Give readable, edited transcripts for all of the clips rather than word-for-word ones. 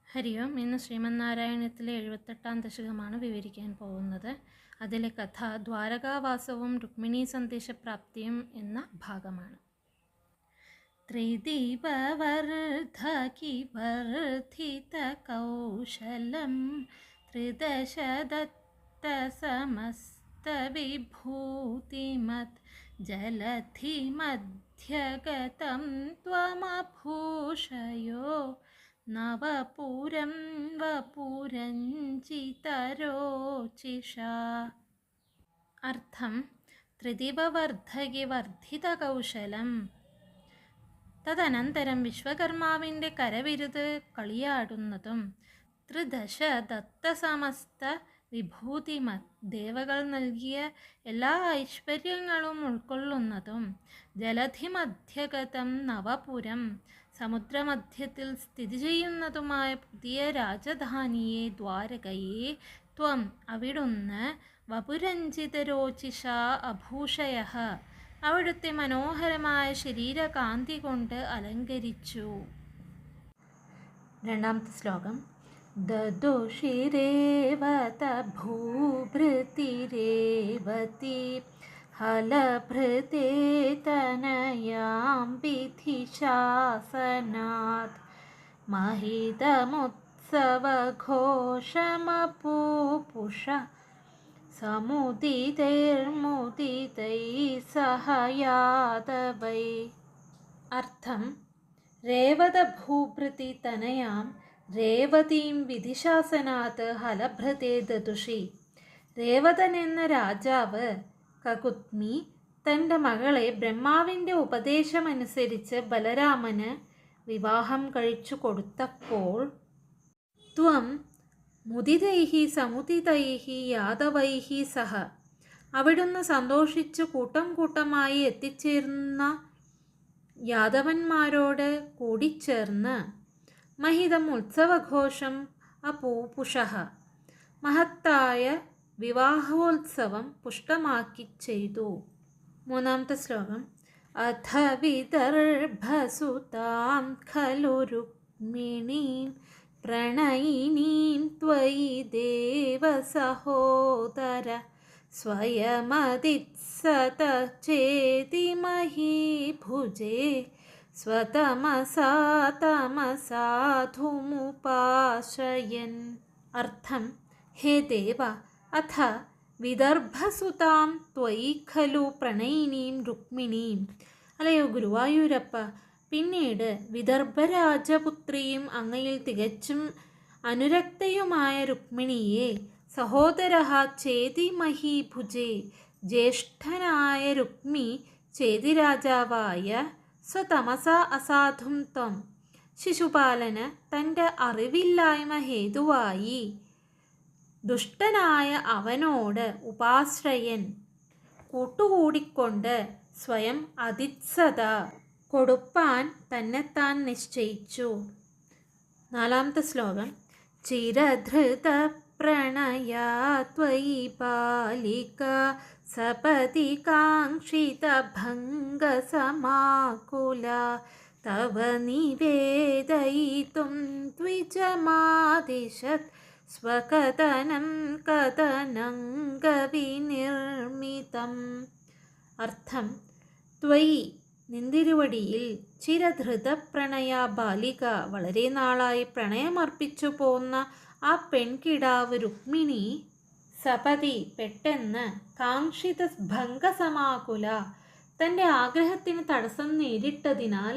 ഹരി ഓം. ഇന്ന് ശ്രീമന്നാരായണത്തിലെ 78-ാം ദശകമാണ് വിവരിക്കാൻ പോകുന്നത്. അതിലെ കഥ ദ്വാരകാവാസവും രുക്മിണീ സന്ദേശപ്രാപ്തിയും എന്ന ഭാഗമാണ്. ത്രിദീപവർദ്ധകിവർദ്ധിതകൗശലം ത്രിദശദത്തസമസ്തവിഭൂതിമത് ജലധിമധ്യഗതം ത്വമഭൂഷയോ നവപുരം വപുരഞ്ജിതരോചിഷ. അർത്ഥം: ത്രിദീപവർദ്ധകിവർദ്ധിതകൗശലം. തദനന്തരം വിശ്വകർമാവിൻ്റെ കരവിരുത് കളിയാടുന്നതും ത്രിദശ ദത്തസമസ്ത വിഭൂതിമത് ദേവകൾ നൽകിയ എല്ലാ ഐശ്വര്യങ്ങളും ഉൾക്കൊള്ളുന്നതും ജലധിമധ്യഗതം നവപുരം സമുദ്രമധ്യത്തിൽ സ്ഥിതി ചെയ്യുന്നതുമായ പുതിയ രാജധാനിയെ ദ്വാരകയെ ത്വം അവിടുന്ന് വപുരഞ്ജിതരോചിഷ അഭൂഷയഃ അവിടുത്തെ മനോഹരമായ ശരീരകാന്തി കൊണ്ട് അലങ്കരിച്ചു. രണ്ടാമത്തെ ശ്ലോകം. ദദുഷിരേവത ഭൂഭൃതിരേവതി ഹലഭൃതേ തനയാം വിധിശാസനാത് മഹിതമുത്സവഘോഷമപൂപുഷ സമുദിതൈർമുദിതൈ സഹയാദവൈ. അർത്ഥം: രേവത ഭൂഭൃതി തനയാം രേവതീം വിധിശാസനാത് ഹലഭൃതേ ദദുഷി. രേവതൻ എന്ന രാജാവ് കകുത്മി തൻ്റെ മകളെ ബ്രഹ്മാവിൻ്റെ ഉപദേശമനുസരിച്ച് ബലരാമന് വിവാഹം കഴിച്ചു കൊടുത്തപ്പോൾ ത്വം മുദിതൈഹി സമുദിതൈഹി യാദവൈഹി സഹ അവിടുന്ന് സന്തോഷിച്ചു കൂട്ടം കൂട്ടമായി എത്തിച്ചേർന്ന യാദവന്മാരോട് കൂടിച്ചേർന്ന് മഹിതം ഉത്സവഘോഷം അപൂപുഷഃ മഹത്തായ വിവാഹോത്സവം പുഷ്ടമാക്കി ചെയ്തു. മൂന്നാമത്തെ ശ്ലോകം. അഥ വിദർഭസുതാം ഖലു രുക്മിണീം പ്രണയിനീം ത്വയി ദേവസഹോദര സ്വയമദിത്സത ചേതി മഹീഭുജേ സ്വതമസാ തമസാധുമുപാശ്രയൻ. അർത്ഥം: ഹേ ദേവ, അഥ വിദർഭസുതാം ത്വയി ഖലു പ്രണയിനീം രുക്മിണീം. അല്ലയോ ഗുരുവായൂരപ്പ, പിന്നീട് വിദർഭരാജപുത്രിയും അങ്ങയിൽ തികച്ചും അനുരക്തയുമായ രുക്മിണിയെ സഹോദരഃ ചേതി മഹീഭുജേ ജ്യേഷ്ഠനായ രുക്മി ചേതി രാജാവായ സ്വതമസ അസാധും ത്വം ശിശുപാലന് തൻ്റെ അറിവില്ലായ്മ ഹേതുവായി ദുഷ്ടനായ അവനോട് ഉപാശ്രയൻ കൂട്ടുകൂടിക്കൊണ്ട് സ്വയം അതിത്സത കൊടുപ്പാൻ തന്നെത്താൻ നിശ്ചയിച്ചു. നാലാമത്തെ ശ്ലോകം. ചിരധൃത പ്രണയാ ത്വയി ബാലിക സപതി കാംക്ഷിത ഭംഗസമാകുല തവ നിവേദയിതും ദ്വിജമാദിശത് സ്വകഥനം കഥനംഗവിനിർമ്മിതം. അർത്ഥം: ത്വയി നിന്തിരുവടിയിൽ ചിരധൃത പ്രണയ ബാലിക വളരെ നാളായി പ്രണയമർപ്പിച്ചു പോന്ന ആ പെൺകിടാവ് രുക്മിണി സപതി പെട്ടെന്ന് കാംക്ഷിത ഭംഗസമാകുല തൻ്റെ ആഗ്രഹത്തിന് തടസ്സം നേരിട്ടതിനാൽ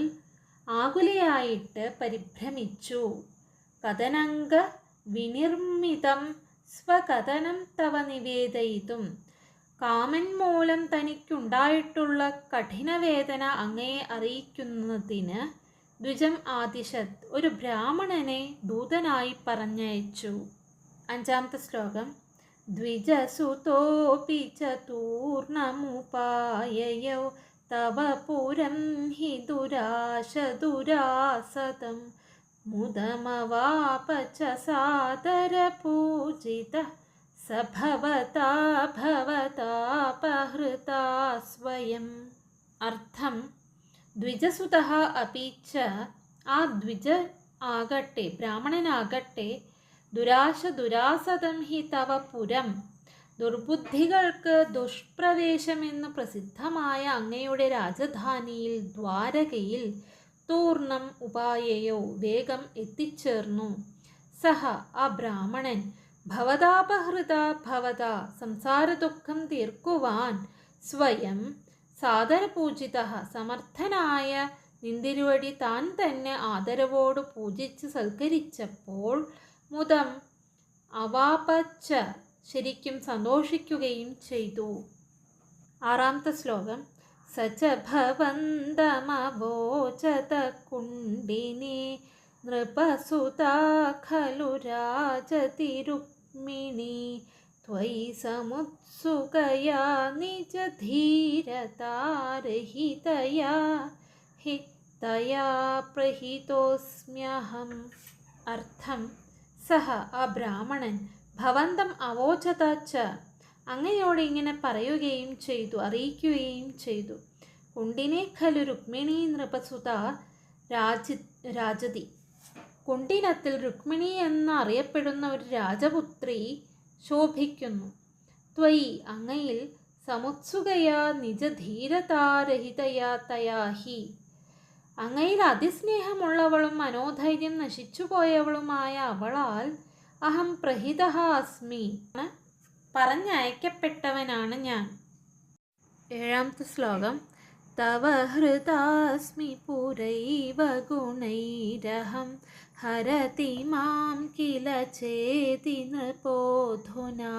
ആകുലയായിട്ട് പരിഭ്രമിച്ചു. കഥനംഗ വിനിർമ്മിതം സ്വകഥനം തവ നിവേദയിതും. കാമൻ മൂലം തനിക്കുണ്ടായിട്ടുള്ള കഠിനവേദന അങ്ങയെ അറിയിക്കുന്നതിന് ദ്വിജം ആദിശത് ഒരു ബ്രാഹ്മണനെ ദൂതനായി പറഞ്ഞയച്ചു. അഞ്ചാമത്തെ ശ്ലോകം. ദ്വിജസുതോപി ചതൂർണമുപായയൗ തവ പുരം ഹി ദുരാശ ദുരാസതം മുദമവാപ ച സാദര പൂജിത സഭവതാ ഭവതാപഹൃതാ സ്വയം. അർത്ഥം: ദ്വിജസുതഃ അപി ച ആ ദ്വിജ ആകട്ടെ ബ്രാഹ്മണനാകട്ടെ ദുരാശ ദുരാസതം ഹി തവ പുരം, ദുർബുദ്ധികൾക്ക് ദുഷ്പ്രവേശമെന്ന് പ്രസിദ്ധമായ അങ്ങയുടെ രാജധാനിയിൽ ദ്വാരകയിൽ തൂർണം ഉപായയോ വേഗം എത്തിച്ചേർന്നു. സഹ ആ ബ്രാഹ്മണൻ ഭവതാപഹൃത ഭവത സംസാരദുഃഖം തീർക്കുവാൻ സ്വയം സാദരപൂജിത സമർത്ഥനായ നിന്തിരുവടി താൻ തന്നെ ആദരവോട് പൂജിച്ച് സൽക്കരിച്ചപ്പോൾ മുദം അവാപച്ച ശരിക്കും സന്തോഷിക്കുകയും ചെയ്തു. ആറാമത്തെ ശ്ലോകം. സച ഭവന്തമവോചത കുണ്ഡിനി നൃപസുതാ ഖലു രാജതി രുക്മിണി ത്വയി സമുത്സുകയാ നിജധീരതാരഹിതയാ ഹി തയാ പ്രഹിതോസ്മ്യഹം. അർത്ഥം. സഹ ആ ബ്രാഹ്മണൻ ഭവന്തം അവോചത ച അങ്ങയോട് ഇങ്ങനെ പറയുകയും ചെയ്തു, അറിയിക്കുകയും ചെയ്തു. കുണ്ടിനെ ഖലു രുക്മിണി നൃപസുത രാജതി, കുണ്ടിനത്തിൽ രുക്മിണി എന്നറിയപ്പെടുന്ന ഒരു രാജപുത്രി ശോഭിക്കുന്നു. ത്വയി അങ്ങയിൽ സമുത്സുകയാ നിജധീരതാരഹിതയാ തയാഹി അങ്ങയിൽ അതിസ്നേഹമുള്ളവളും മനോധൈര്യം നശിച്ചുപോയവളുമായ അവളാൽ അഹം പ്രഹിതഃ അസ്മി പറഞ്ഞയക്കപ്പെട്ടവനാണ് ഞാൻ. ഏഴാമത്തെ ശ്ലോകം. തവ ഹൃദാസ്മി പുരൈവ ഗുണൈരഹം ഹരതി മാം കില ചേതി നൃപോധുനാ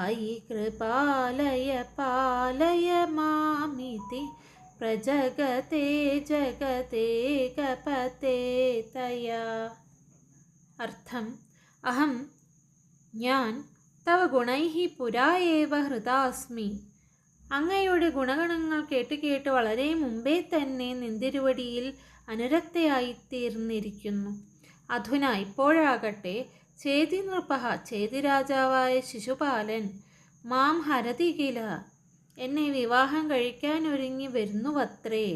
അയി കൃപാലയ പാലയ മാമിതി പ്രജഗതേ ജഗതേ കപതേ തയാ. അർത്ഥം. അഹം ഞാൻ തവ ഗുണൈഹി പുരാ ഏവ ഹൃദാസ്മി അങ്ങയുടെ ഗുണഗണങ്ങൾ കേട്ട് വളരെ മുമ്പേ തന്നെ നിന്തിരുവടിയിൽ അനുരക്തയായിത്തീർന്നിരിക്കുന്നു. അധുന ഇപ്പോഴാകട്ടെ ചേതി നൃപഃ ചേതി രാജാവായ ശിശുപാലൻ മാം ഹരതി കില എന്നെ വിവാഹം കഴിക്കാനൊരുങ്ങി വരുന്നുവത്രേ.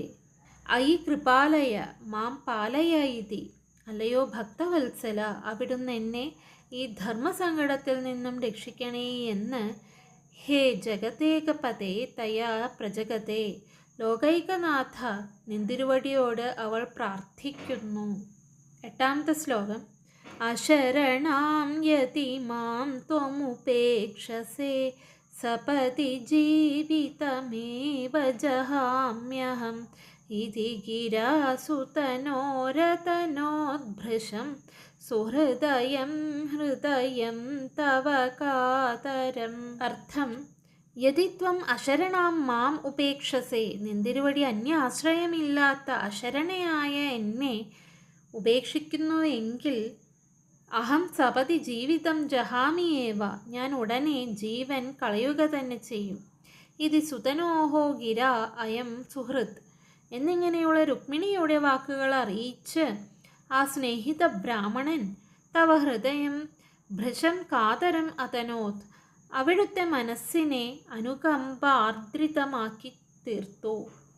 ഐ കൃപാലയ മാം പാലയ ഇതി അല്ലയോ ഭക്തവത്സല അവിടുന്ന് എന്നെ ഈ ധർമ്മസങ്കടത്തിൽ നിന്നും രക്ഷിക്കണേ എന്ന് ഹേ ജഗതേകപതേ തയാ പ്രജഗതേ ലോകൈകനാഥ നിന്തിരുവടിയോട് അവൾ പ്രാർത്ഥിക്കുന്നു. എട്ടാമത്തെ ശ്ലോകം. അശരണാം യതി മാം ത്വമുപേക്ഷസേ സപതി ജീവിതമേവ ജഹാമ്യഹം ഇതി ഗിരാസുതനോരതനോദ്ഭൃശം സുഹൃദയം ഹൃദയം തവ കാതരം. അർത്ഥം. യതി ത്വം അശരണാം മാം ഉപേക്ഷസേ നിന്തിരുവടി അന്യ ആശ്രയമില്ലാത്ത അശരണയായ എന്നെ ഉപേക്ഷിക്കുന്നുവെങ്കിൽ അഹം സപതി ജീവിതം ജഹാമിയേവ ഞാൻ ഉടനെ ജീവൻ കളയുക തന്നെ ചെയ്യും. ഇത് സുതനോഹോ ഗിര അയം സുഹൃത് എന്നിങ്ങനെയുള്ള രുക്മിണിയുടെ വാക്കുകൾ അറിയിച്ച് ആ സ്നേഹിത ബ്രാഹ്മണൻ തവ ഹൃദയം ഭൃശം കാതരം അതനോത് അവിടുത്തെ മനസ്സിനെ അനുകമ്പാർദ്രിതമാക്കി തീർത്തു.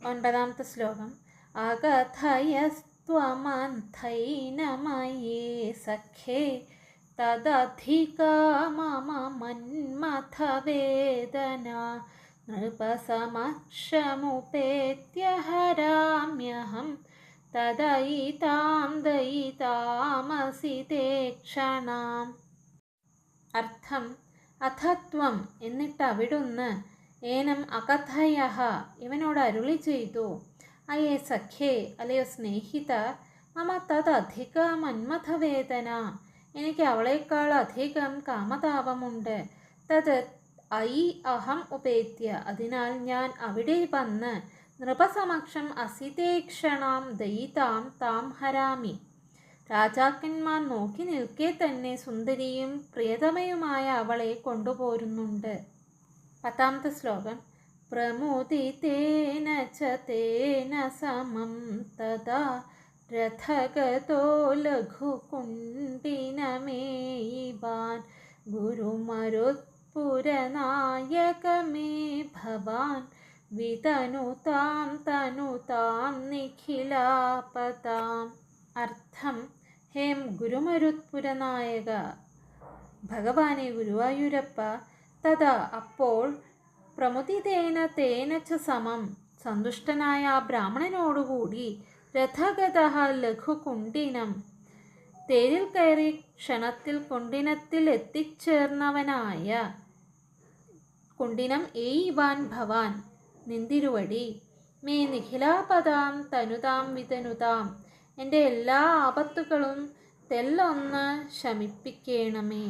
ഒൻപതാമത്തെ ശ്ലോകം. അകഥയസ്ത്വമന്ധൈനമയേ സഖേ തദധികാ മമ മന്മഥ വേദന നൃപസമക്ഷമുപേത്യ ഹരാമ്യഹം തദയിതാം ദയിതാമസി തേ ക്ഷണാം. അർത്ഥം. അഥത്വം എന്നിട്ട് അവിടുന്ന് ഏനം അകഥയഃ ഇവനോട് അരുളി ചെയ്തു. അയേ സഖേ അല്ലയോ സ്നേഹിത മമ തദധിക മന്മഥവേദന എനിക്ക് അവളേക്കാൾ അധികം കാമതാപമുണ്ട്. തത് ഐ അഹം ഉപേത്യ അതിനാൽ ഞാൻ അവിടെ വന്ന് നൃപസമക്ഷം അസിതേക്ഷണാം ദയിതാം താം ഹരാമി രാജാക്കന്മാർ നോക്കി നിൽക്കെ തന്നെ സുന്ദരിയും പ്രിയതമയുമായ അവളെ കൊണ്ടുപോരുന്നുണ്ട്. പത്താമത്തെ ശ്ലോകം. പ്രമുദിതേന ച തേന സമം തദാ രഥഗതോ ലഘുകുണ്ഡിനമേയിവാൻ ഗുരുമരുത്പുരനായകമേ ഭവാൻ വിതനുതാം തനുതാം നിഖിലാപതാം. അർത്ഥം. ഹേം ഗുരുമരുത്പുരനായക, ഭഗവാനെ ഗുരുവായൂരപ്പ. തഥാ അപ്പോൾ പ്രമുദിതേന തേന ച സമം, സന്തുഷ്ടനായ ആ ബ്രാഹ്മണനോടുകൂടി രഥഗതഃ ലഘുകുണ്ഠിനം, തേരിൽ കയറി ക്ഷണത്തിൽ കുണ്ഠിനത്തിൽ എത്തിച്ചേർന്നവനായ കുണ്ഠിനം എയ്വാൻ ഭവാൻ നിന്തിരുവടി, മേ നിഖിലാപദാം തനുതാം വിതനുതാം, എൻ്റെ എല്ലാ ആപത്തുകളും തെല്ലൊന്ന് ശമിപ്പിക്കണമേ.